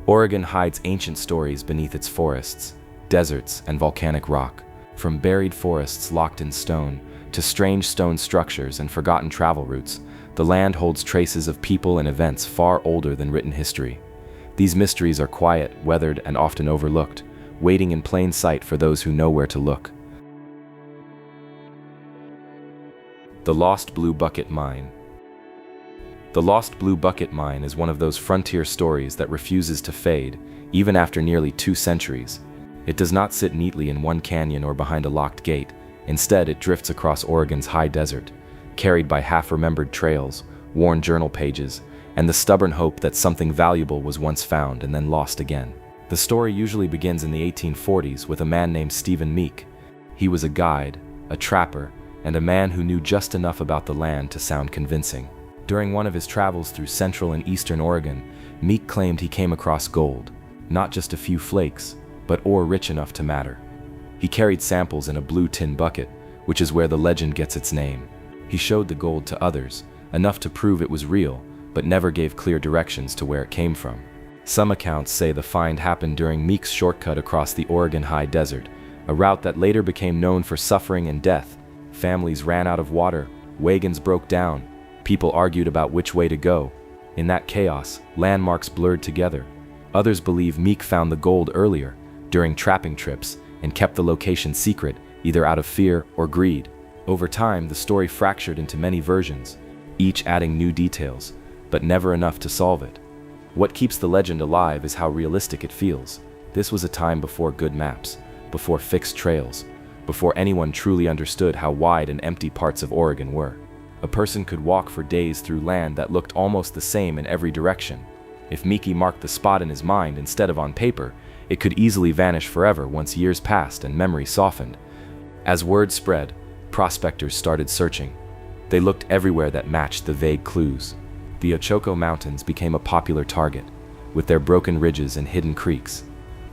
Oregon hides ancient stories beneath its forests, deserts, and volcanic rock. From buried forests locked in stone, to strange stone structures and forgotten travel routes, the land holds traces of people and events far older than written history. These mysteries are quiet, weathered, and often overlooked, waiting in plain sight for those who know where to look. The Lost Blue Bucket Mine. The Lost Blue Bucket Mine is one of those frontier stories that refuses to fade, even after nearly 2 centuries. It does not sit neatly in one canyon or behind a locked gate. Instead, it drifts across Oregon's high desert, carried by half-remembered trails, worn journal pages, and the stubborn hope that something valuable was once found and then lost again. The story usually begins in the 1840s with a man named Stephen Meek. He was a guide, a trapper, and a man who knew just enough about the land to sound convincing. During one of his travels through central and eastern Oregon, Meek claimed he came across gold, not just a few flakes, but ore rich enough to matter. He carried samples in a blue tin bucket, which is where the legend gets its name. He showed the gold to others, enough to prove it was real, but never gave clear directions to where it came from. Some accounts say the find happened during Meek's shortcut across the Oregon high desert, a route that later became known for suffering and death. Families ran out of water, wagons broke down, people argued about which way to go. In that chaos, landmarks blurred together. Others believe Meek found the gold earlier, during trapping trips, and kept the location secret, either out of fear or greed. Over time, the story fractured into many versions, each adding new details, but never enough to solve it. What keeps the legend alive is how realistic it feels. This was a time before good maps, before fixed trails, before anyone truly understood how wide and empty parts of Oregon were. A person could walk for days through land that looked almost the same in every direction. If Meeky marked the spot in his mind instead of on paper, it could easily vanish forever once years passed and memory softened. As word spread, prospectors started searching. They looked everywhere that matched the vague clues. The Ochoco Mountains became a popular target, with their broken ridges and hidden creeks.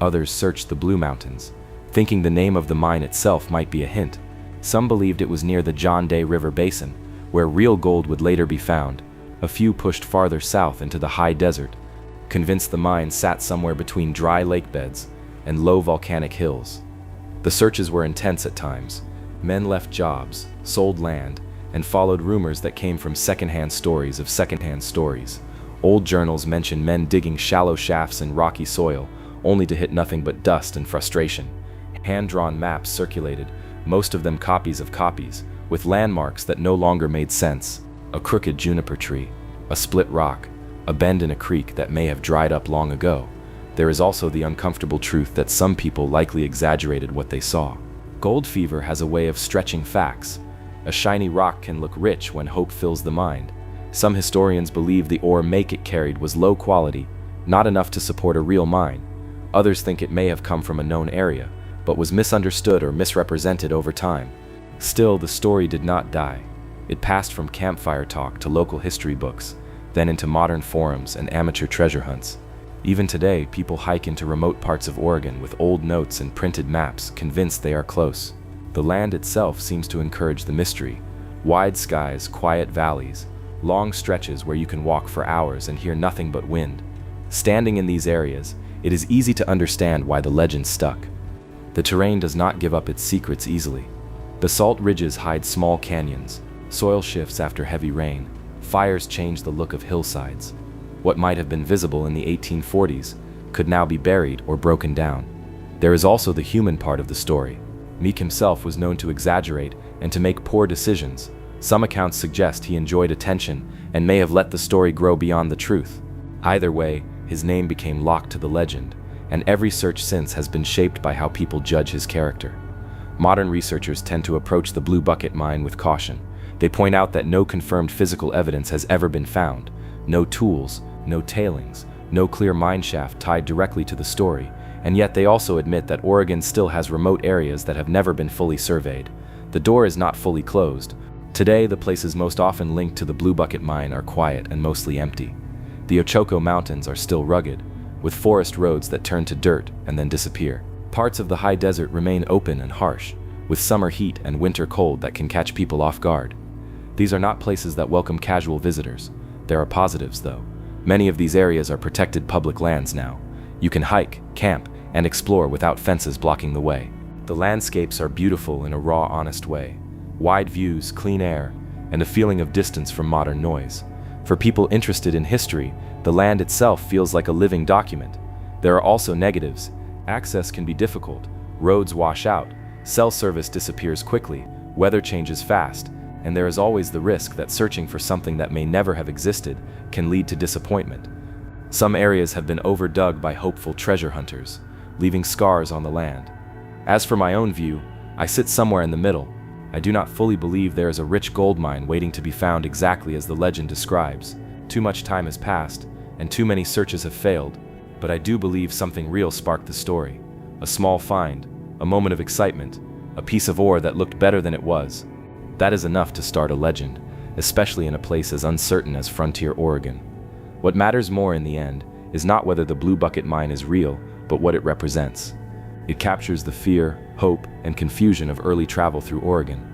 Others searched the Blue Mountains, thinking the name of the mine itself might be a hint. Some believed it was near the John Day River Basin, where real gold would later be found. A few pushed farther south into the high desert, convinced the mine sat somewhere between dry lake beds and low volcanic hills. The searches were intense at times. Men left jobs, sold land, and followed rumors that came from secondhand stories of secondhand stories. Old journals mention men digging shallow shafts in rocky soil, only to hit nothing but dust and frustration. Hand-drawn maps circulated, most of them copies of copies, with landmarks that no longer made sense. A crooked juniper tree, a split rock, a bend in a creek that may have dried up long ago. There is also the uncomfortable truth that some people likely exaggerated what they saw. Gold fever has a way of stretching facts. A shiny rock can look rich when hope fills the mind. Some historians believe the ore Make it carried was low quality, not enough to support a real mine. Others think it may have come from a known area, but was misunderstood or misrepresented over time. Still, the story did not die. It passed from campfire talk to local history books, then into modern forums and amateur treasure hunts. Even today, people hike into remote parts of Oregon with old notes and printed maps, convinced they are close. The land itself seems to encourage the mystery. Wide skies, quiet valleys, long stretches where you can walk for hours and hear nothing but wind. Standing in these areas, it is easy to understand why the legend stuck. The terrain does not give up its secrets easily. Basalt ridges hide small canyons, soil shifts after heavy rain, fires change the look of hillsides. What might have been visible in the 1840s could now be buried or broken down. There is also the human part of the story. Meek himself was known to exaggerate and to make poor decisions. Some accounts suggest he enjoyed attention and may have let the story grow beyond the truth. Either way, his name became locked to the legend, and every search since has been shaped by how people judge his character. Modern researchers tend to approach the Blue Bucket Mine with caution. They point out that no confirmed physical evidence has ever been found, no tools, no tailings, no clear mine shaft tied directly to the story, and yet they also admit that Oregon still has remote areas that have never been fully surveyed. The door is not fully closed. Today, the places most often linked to the Blue Bucket Mine are quiet and mostly empty. The Ochoco Mountains are still rugged, with forest roads that turn to dirt and then disappear. Parts of the high desert remain open and harsh, with summer heat and winter cold that can catch people off guard. These are not places that welcome casual visitors. There are positives, though. Many of these areas are protected public lands now, You can hike, camp, and explore without fences blocking the way. The landscapes are beautiful in a raw, honest way. Wide views, clean air, and a feeling of distance from modern noise. For people interested in history, the land itself feels like a living document. There are also negatives. Access can be difficult, roads wash out, cell service disappears quickly, weather changes fast, and there is always the risk that searching for something that may never have existed can lead to disappointment. Some areas have been overdug by hopeful treasure hunters, leaving scars on the land. As for my own view, I sit somewhere in the middle. I do not fully believe there is a rich gold mine waiting to be found exactly as the legend describes. Too much time has passed, and too many searches have failed, but I do believe something real sparked the story. A small find, a moment of excitement, a piece of ore that looked better than it was. That is enough to start a legend, especially in a place as uncertain as frontier Oregon. What matters more in the end is not whether the Blue Bucket Mine is real, but what it represents. It captures the fear, hope, and confusion of early travel through Oregon.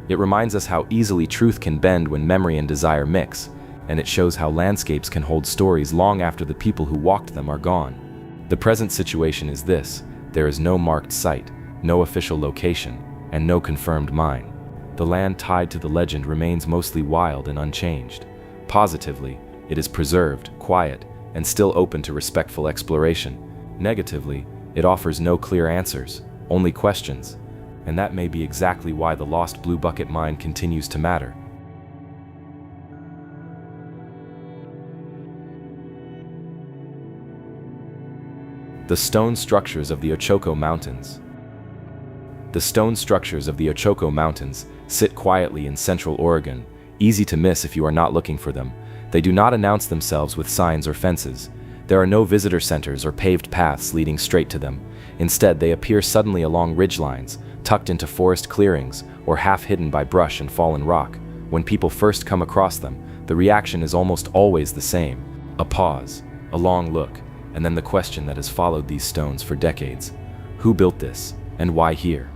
It reminds us how easily truth can bend when memory and desire mix, and it shows how landscapes can hold stories long after the people who walked them are gone. The present situation is this: there is no marked site, no official location, and no confirmed mine. The land tied to the legend remains mostly wild and unchanged. Positively, it is preserved, quiet, and still open to respectful exploration. Negatively, it offers no clear answers, only questions, and that may be exactly why the lost Blue Bucket Mine continues to matter. The stone structures of the Ochoco Mountains. The stone structures of the Ochoco Mountains sit quietly in central Oregon, easy to miss if you are not looking for them. They do not announce themselves with signs or fences. There are no visitor centers or paved paths leading straight to them. Instead, they appear suddenly along ridgelines, tucked into forest clearings, or half hidden by brush and fallen rock. When people first come across them, the reaction is almost always the same: a pause, a long look, and then the question that has followed these stones for decades: who built this, and why here?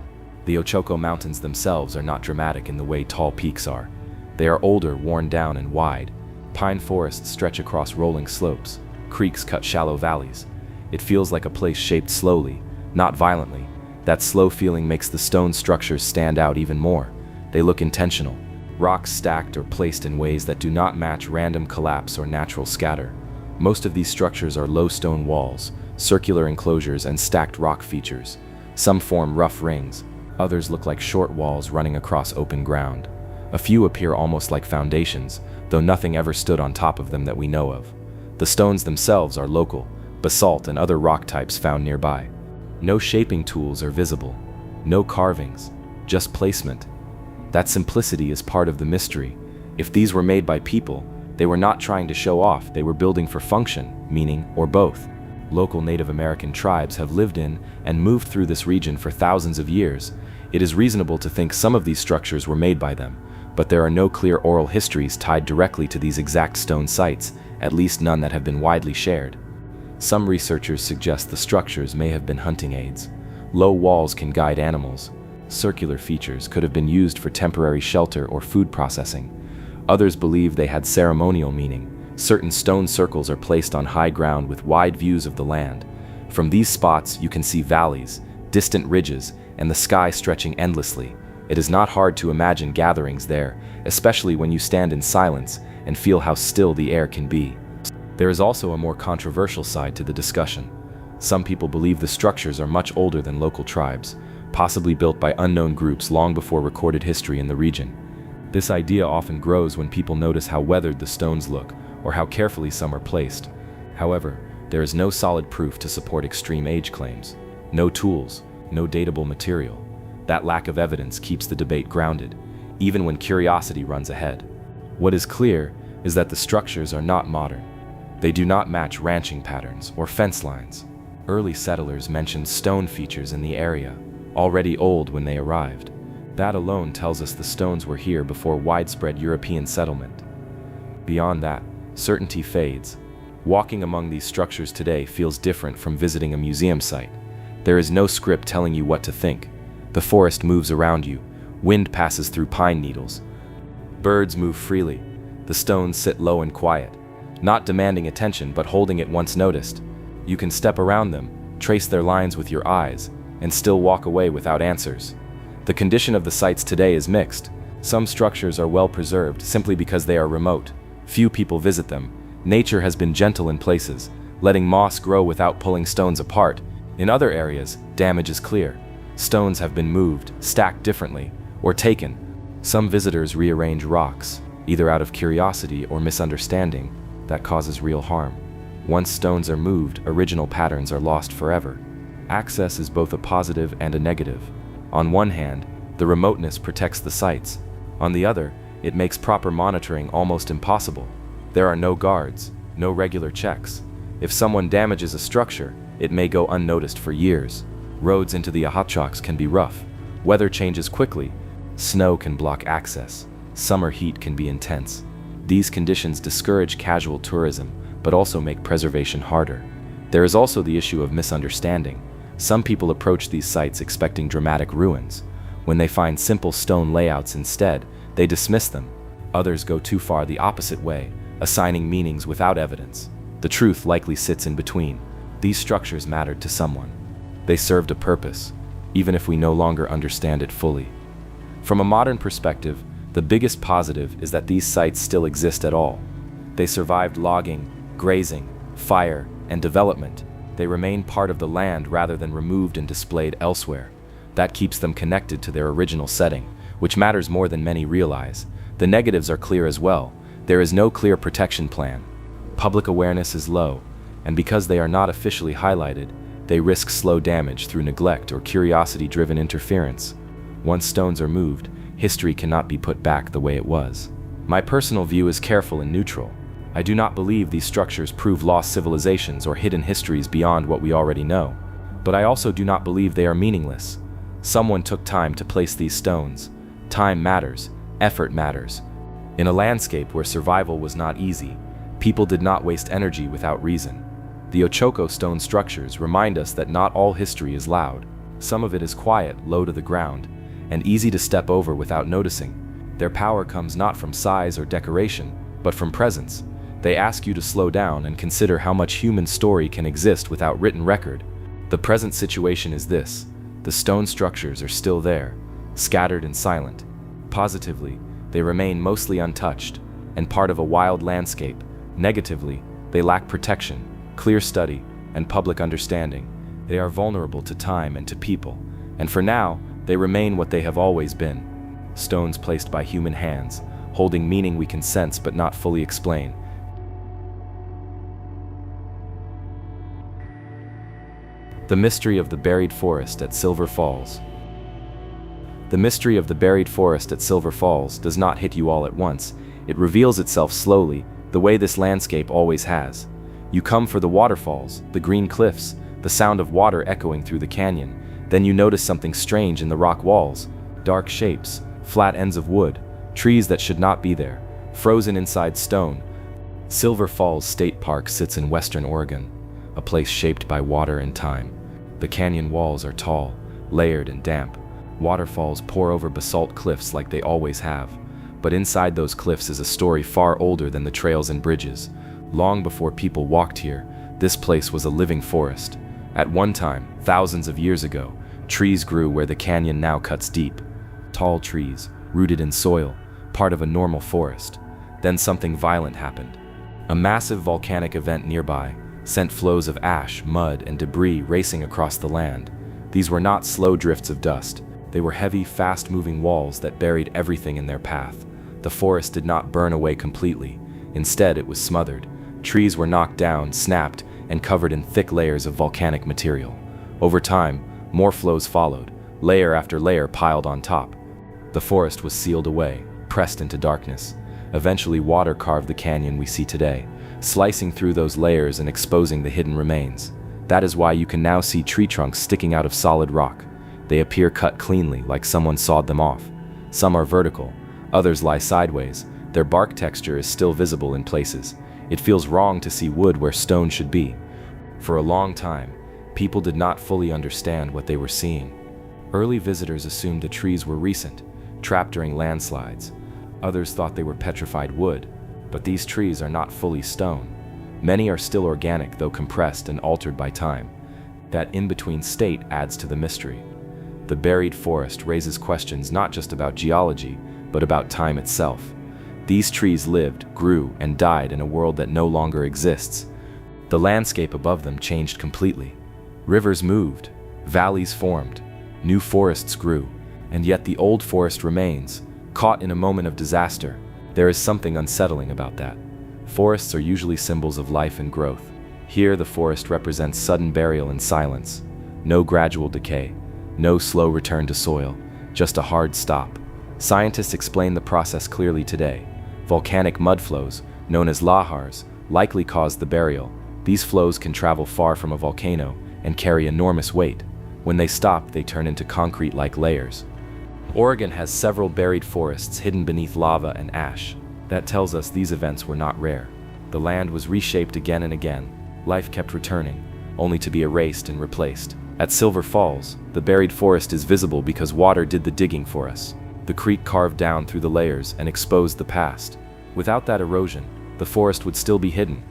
The Ochoco Mountains themselves are not dramatic in the way tall peaks are. They are older, worn down, and wide. Pine forests stretch across rolling slopes. Creeks cut shallow valleys. It feels like a place shaped slowly, not violently. That slow feeling makes the stone structures stand out even more. They look intentional. Rocks stacked or placed in ways that do not match random collapse or natural scatter. Most of these structures are low stone walls, circular enclosures, and stacked rock features. Some form rough rings. Others look like short walls running across open ground. A few appear almost like foundations, though nothing ever stood on top of them that we know of. The stones themselves are local, basalt and other rock types found nearby. No shaping tools are visible, no carvings, just placement. That simplicity is part of the mystery. If these were made by people, they were not trying to show off, they were building for function, meaning, or both. Local Native American tribes have lived in and moved through this region for thousands of years. It is reasonable to think some of these structures were made by them, but there are no clear oral histories tied directly to these exact stone sites, at least none that have been widely shared. Some researchers suggest the structures may have been hunting aids. Low walls can guide animals. Circular features could have been used for temporary shelter or food processing. Others believe they had ceremonial meaning. Certain stone circles are placed on high ground with wide views of the land. From these spots, you can see valleys, distant ridges, and the sky stretching endlessly. It is not hard to imagine gatherings there, especially when you stand in silence and feel how still the air can be. There is also a more controversial side to the discussion. Some people believe the structures are much older than local tribes, possibly built by unknown groups long before recorded history in the region. This idea often grows when people notice how weathered the stones look, or how carefully some are placed. However, there is no solid proof to support extreme age claims. No tools, no datable material. That lack of evidence keeps the debate grounded, even when curiosity runs ahead. What is clear is that the structures are not modern. They do not match ranching patterns or fence lines. Early settlers mentioned stone features in the area, already old when they arrived. That alone tells us the stones were here before widespread European settlement. Beyond that, certainty fades. Walking among these structures today feels different from visiting a museum site. There is no script telling you what to think. The forest moves around you. Wind passes through pine needles. Birds move freely. The stones sit low and quiet, not demanding attention but holding it once noticed. You can step around them, trace their lines with your eyes, and still walk away without answers. The condition of the sites today is mixed. Some structures are well preserved simply because they are remote. Few people visit them. Nature has been gentle in places, letting moss grow without pulling stones apart. In other areas, damage is clear. Stones have been moved, stacked differently, or taken. Some visitors rearrange rocks, either out of curiosity or misunderstanding, that causes real harm. Once stones are moved, original patterns are lost forever. Access is both a positive and a negative. On one hand, the remoteness protects the sites. On the other, it makes proper monitoring almost impossible. There are no guards, no regular checks. If someone damages a structure, it may go unnoticed for years. Roads into the Ochoco can be rough. Weather changes quickly. Snow can block access. Summer heat can be intense. These conditions discourage casual tourism, but also make preservation harder. There is also the issue of misunderstanding. Some people approach these sites expecting dramatic ruins. When they find simple stone layouts instead, they dismiss them. Others go too far the opposite way, assigning meanings without evidence. The truth likely sits in between. These structures mattered to someone. They served a purpose, even if we no longer understand it fully. From a modern perspective, the biggest positive is that these sites still exist at all. They survived logging, grazing, fire, and development. They remain part of the land rather than removed and displayed elsewhere. That keeps them connected to their original setting, which matters more than many realize. The negatives are clear as well. There is no clear protection plan. Public awareness is low, and because they are not officially highlighted, they risk slow damage through neglect or curiosity-driven interference. Once stones are moved, history cannot be put back the way it was. My personal view is careful and neutral. I do not believe these structures prove lost civilizations or hidden histories beyond what we already know. But I also do not believe they are meaningless. Someone took time to place these stones. Time matters. Effort matters. In a landscape where survival was not easy, people did not waste energy without reason. The Ochoco stone structures remind us that not all history is loud. Some of it is quiet, low to the ground, and easy to step over without noticing. Their power comes not from size or decoration, but from presence. They ask you to slow down and consider how much human story can exist without written record. The present situation is this: the stone structures are still there, scattered and silent. Positively, they remain mostly untouched and part of a wild landscape. Negatively, they lack protection, clear study, and public understanding. They are vulnerable to time and to people, and for now, they remain what they have always been: stones placed by human hands, holding meaning we can sense but not fully explain. The mystery of the buried forest at Silver Falls. The mystery of the buried forest at Silver Falls does not hit you all at once. It reveals itself slowly, the way this landscape always has. You come for the waterfalls, the green cliffs, the sound of water echoing through the canyon. Then you notice something strange in the rock walls: dark shapes, flat ends of wood, trees that should not be there, frozen inside stone. Silver Falls State Park sits in western Oregon, a place shaped by water and time. The canyon walls are tall, layered and damp. Waterfalls pour over basalt cliffs like they always have. But inside those cliffs is a story far older than the trails and bridges. Long before people walked here, this place was a living forest. At one time, thousands of years ago, trees grew where the canyon now cuts deep. Tall trees, rooted in soil, part of a normal forest. Then something violent happened. A massive volcanic event nearby sent flows of ash, mud, and debris racing across the land. These were not slow drifts of dust. They were heavy, fast-moving walls that buried everything in their path. The forest did not burn away completely. Instead, it was smothered. Trees were knocked down, snapped, and covered in thick layers of volcanic material. Over time, more flows followed, layer after layer piled on top. The forest was sealed away, pressed into darkness. Eventually, water carved the canyon we see today, slicing through those layers and exposing the hidden remains. That is why you can now see tree trunks sticking out of solid rock. They appear cut cleanly, like someone sawed them off. Some are vertical, others lie sideways. Their bark texture is still visible in places. It feels wrong to see wood where stone should be. For a long time, people did not fully understand what they were seeing. Early visitors assumed the trees were recent, trapped during landslides. Others thought they were petrified wood, but these trees are not fully stone. Many are still organic, though compressed and altered by time. That in-between state adds to the mystery. The buried forest raises questions not just about geology, but about time itself. These trees lived, grew, and died in a world that no longer exists. The landscape above them changed completely. Rivers moved, valleys formed, new forests grew, and yet the old forest remains, caught in a moment of disaster. There is something unsettling about that. Forests are usually symbols of life and growth. Here, the forest represents sudden burial and silence. No gradual decay, no slow return to soil, just a hard stop. Scientists explain the process clearly today. Volcanic mud flows, known as lahars, likely caused the burial. These flows can travel far from a volcano and carry enormous weight. When they stop, they turn into concrete-like layers. Oregon has several buried forests hidden beneath lava and ash. That tells us these events were not rare. The land was reshaped again and again. Life kept returning, only to be erased and replaced. At Silver Falls, the buried forest is visible because water did the digging for us. The creek carved down through the layers and exposed the past. Without that erosion, the forest would still be hidden.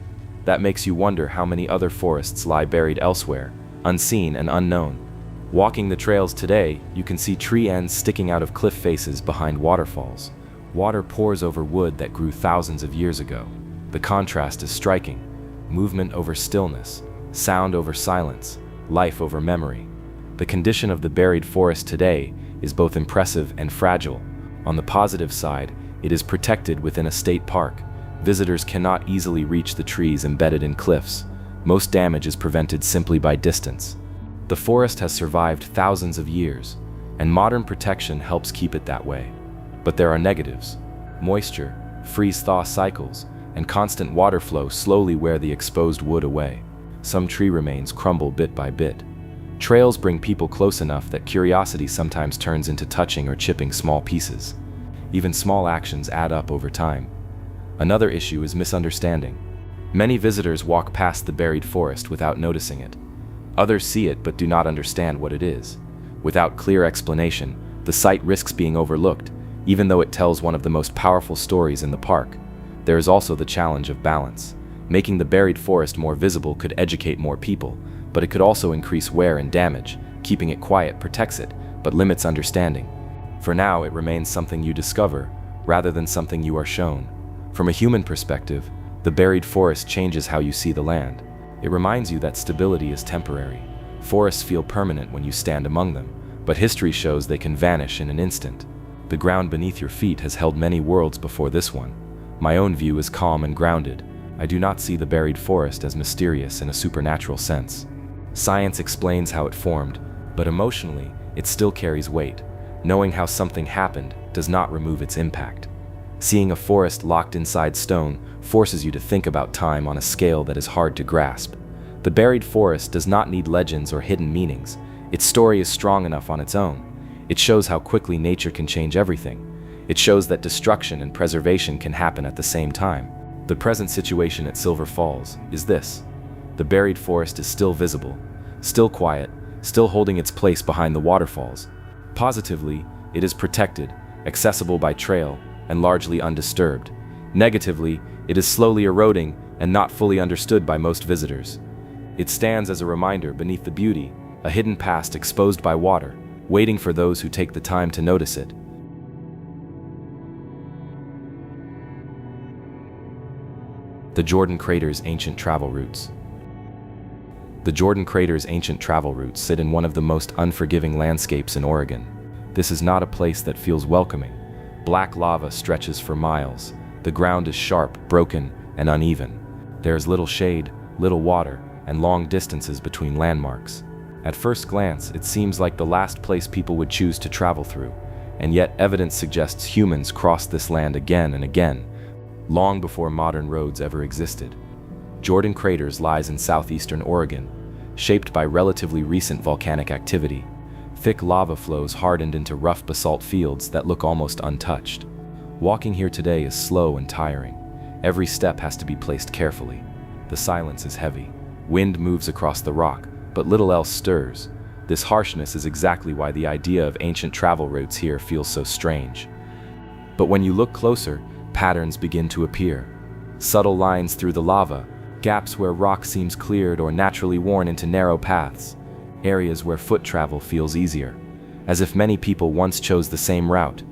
That makes you wonder how many other forests lie buried elsewhere, unseen and unknown. Walking the trails today, you can see tree ends sticking out of cliff faces behind waterfalls. Water pours over wood that grew thousands of years ago. The contrast is striking. Movement over stillness, sound over silence, life over memory. The condition of the buried forest today is both impressive and fragile. On the positive side, it is protected within a state park. Visitors cannot easily reach the trees embedded in cliffs. Most damage is prevented simply by distance. The forest has survived thousands of years, and modern protection helps keep it that way. But there are negatives. Moisture, freeze-thaw cycles, and constant water flow slowly wear the exposed wood away. Some tree remains crumble bit by bit. Trails bring people close enough that curiosity sometimes turns into touching or chipping small pieces. Even small actions add up over time. Another issue is misunderstanding. Many visitors walk past the buried forest without noticing it. Others see it but do not understand what it is. Without clear explanation, the site risks being overlooked, even though it tells one of the most powerful stories in the park. There is also the challenge of balance. Making the buried forest more visible could educate more people, but it could also increase wear and damage. Keeping it quiet protects it, but limits understanding. For now, it remains something you discover, rather than something you are shown. From a human perspective, the buried forest changes how you see the land. It reminds you that stability is temporary. Forests feel permanent when you stand among them, but history shows they can vanish in an instant. The ground beneath your feet has held many worlds before this one. My own view is calm and grounded. I do not see the buried forest as mysterious in a supernatural sense. Science explains how it formed, but emotionally, it still carries weight. Knowing how something happened does not remove its impact. Seeing a forest locked inside stone forces you to think about time on a scale that is hard to grasp. The buried forest does not need legends or hidden meanings. Its story is strong enough on its own. It shows how quickly nature can change everything. It shows that destruction and preservation can happen at the same time. The present situation at Silver Falls is this. The buried forest is still visible, still quiet, still holding its place behind the waterfalls. Positively, it is protected, accessible by trail, and largely undisturbed. Negatively, it is slowly eroding and not fully understood by most visitors. It stands as a reminder beneath the beauty, a hidden past exposed by water, waiting for those who take the time to notice it. The Jordan Crater's ancient travel routes. The Jordan Crater's ancient travel routes sit in one of the most unforgiving landscapes in Oregon. This is not a place that feels welcoming. Black lava stretches for miles. The ground is sharp, broken, and uneven. There is little shade, little water, and long distances between landmarks. At first glance, it seems like the last place people would choose to travel through, and yet evidence suggests humans crossed this land again and again, long before modern roads ever existed. Jordan Craters lies in southeastern Oregon, shaped by relatively recent volcanic activity. Thick lava flows hardened into rough basalt fields that look almost untouched. Walking here today is slow and tiring. Every step has to be placed carefully. The silence is heavy. Wind moves across the rock, but little else stirs. This harshness is exactly why the idea of ancient travel routes here feels so strange. But when you look closer, patterns begin to appear. Subtle lines through the lava, gaps where rock seems cleared or naturally worn into narrow paths, areas where foot travel feels easier, as if many people once chose the same route.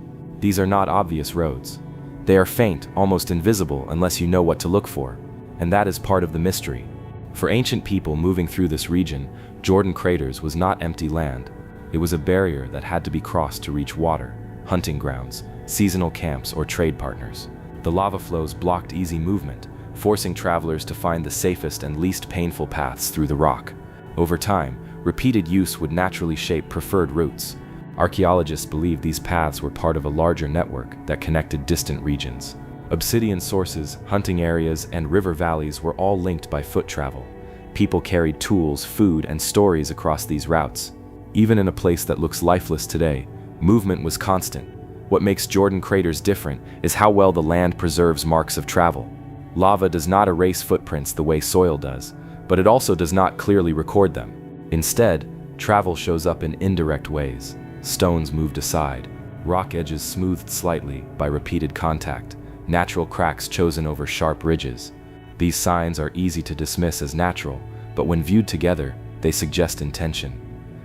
These are not obvious roads. They are faint, almost invisible unless you know what to look for, and that is part of the mystery. For ancient people moving through this region, Jordan Craters was not empty land. It was a barrier that had to be crossed to reach water, hunting grounds, seasonal camps, or trade partners. The lava flows blocked easy movement, forcing travelers to find the safest and least painful paths through the rock. Over time, repeated use would naturally shape preferred routes. Archaeologists believe these paths were part of a larger network that connected distant regions. Obsidian sources, hunting areas, and river valleys were all linked by foot travel. People carried tools, food, and stories across these routes. Even in a place that looks lifeless today, movement was constant. What makes Jordan Craters different is how well the land preserves marks of travel. Lava does not erase footprints the way soil does, but it also does not clearly record them. Instead, travel shows up in indirect ways. Stones moved aside, rock edges smoothed slightly by repeated contact, natural cracks chosen over sharp ridges. These signs are easy to dismiss as natural, but when viewed together, they suggest intention.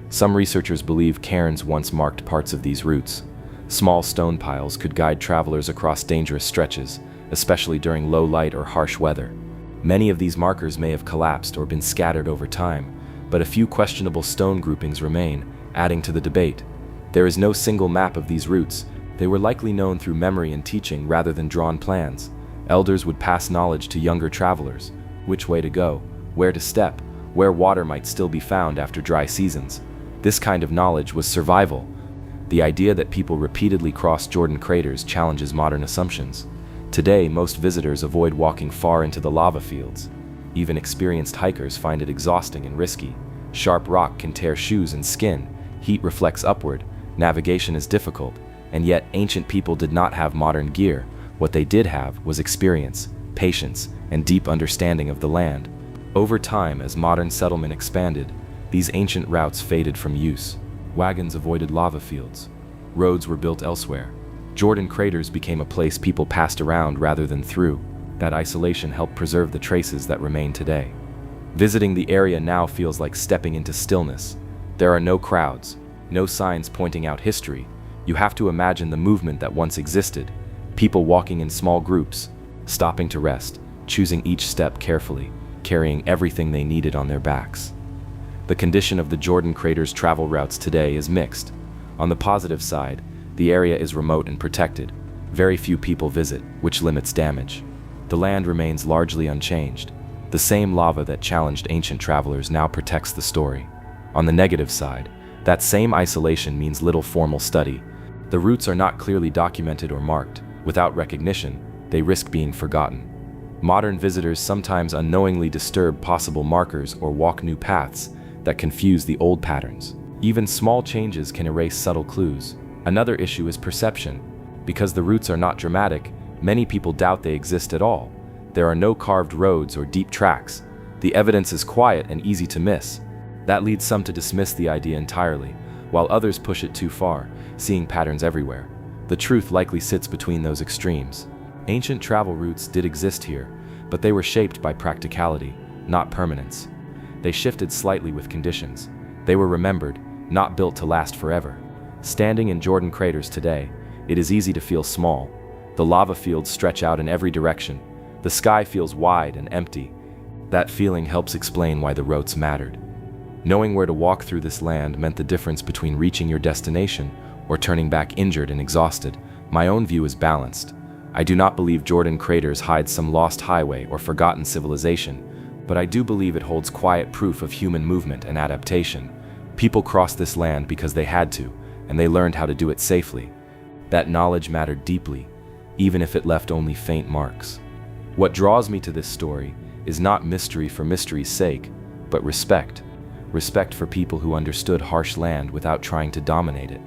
Some researchers believe cairns once marked parts of these routes. Small stone piles could guide travelers across dangerous stretches, especially during low light or harsh weather. Many of these markers may have collapsed or been scattered over time, but a few questionable stone groupings remain, adding to the debate. There is no single map of these routes. They were likely known through memory and teaching rather than drawn plans. Elders would pass knowledge to younger travelers: which way to go, where to step, where water might still be found after dry seasons. This kind of knowledge was survival. The idea that people repeatedly cross Jordan Craters challenges modern assumptions. Today, most visitors avoid walking far into the lava fields. Even experienced hikers find it exhausting and risky. Sharp rock can tear shoes and skin, heat reflects upward, navigation is difficult, and yet ancient people did not have modern gear. What they did have was experience, patience, and deep understanding of the land. Over time, as modern settlement expanded, these ancient routes faded from use. Wagons avoided lava fields. Roads were built elsewhere. Jordan Craters became a place people passed around rather than through. That isolation helped preserve the traces that remain today. Visiting the area now feels like stepping into stillness. There are no crowds, no signs pointing out history. You have to imagine the movement that once existed. People walking in small groups, stopping to rest, choosing each step carefully, carrying everything they needed on their backs. The condition of the Jordan Craters travel routes today is mixed. On the positive side, the area is remote and protected. Very few people visit, which limits damage. The land remains largely unchanged. The same lava that challenged ancient travelers now protects the story. On the negative side, that same isolation means little formal study. The routes are not clearly documented or marked. Without recognition, they risk being forgotten. Modern visitors sometimes unknowingly disturb possible markers or walk new paths that confuse the old patterns. Even small changes can erase subtle clues. Another issue is perception. Because the routes are not dramatic, many people doubt they exist at all. There are no carved roads or deep tracks. The evidence is quiet and easy to miss. That leads some to dismiss the idea entirely, while others push it too far, seeing patterns everywhere. The truth likely sits between those extremes. Ancient travel routes did exist here, but they were shaped by practicality, not permanence. They shifted slightly with conditions. They were remembered, not built to last forever. Standing in Jordan Craters today, it is easy to feel small. The lava fields stretch out in every direction. The sky feels wide and empty. That feeling helps explain why the routes mattered. Knowing where to walk through this land meant the difference between reaching your destination or turning back injured and exhausted. My own view is balanced. I do not believe Jordan Craters hides some lost highway or forgotten civilization, but I do believe it holds quiet proof of human movement and adaptation. People crossed this land because they had to, and they learned how to do it safely. That knowledge mattered deeply, even if it left only faint marks. What draws me to this story is not mystery for mystery's sake, but respect. Respect for people who understood harsh land without trying to dominate it.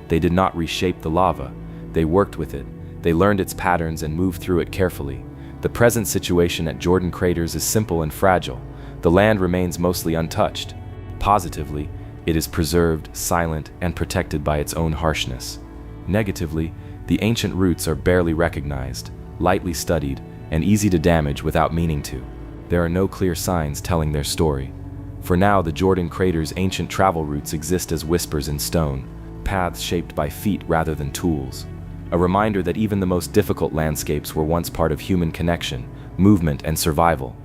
They did not reshape the lava. They worked with it. They learned its patterns and moved through it carefully. The present situation at Jordan Craters is simple and fragile. The land remains mostly untouched. Positively, it is preserved, silent, and protected by its own harshness. Negatively, the ancient roots are barely recognized, lightly studied, and easy to damage without meaning to. there are no clear signs telling their story. For now, the Jordan crater's ancient travel routes exist as whispers in stone, paths shaped by feet rather than tools. A reminder that even the most difficult landscapes were once part of human connection, movement, and survival,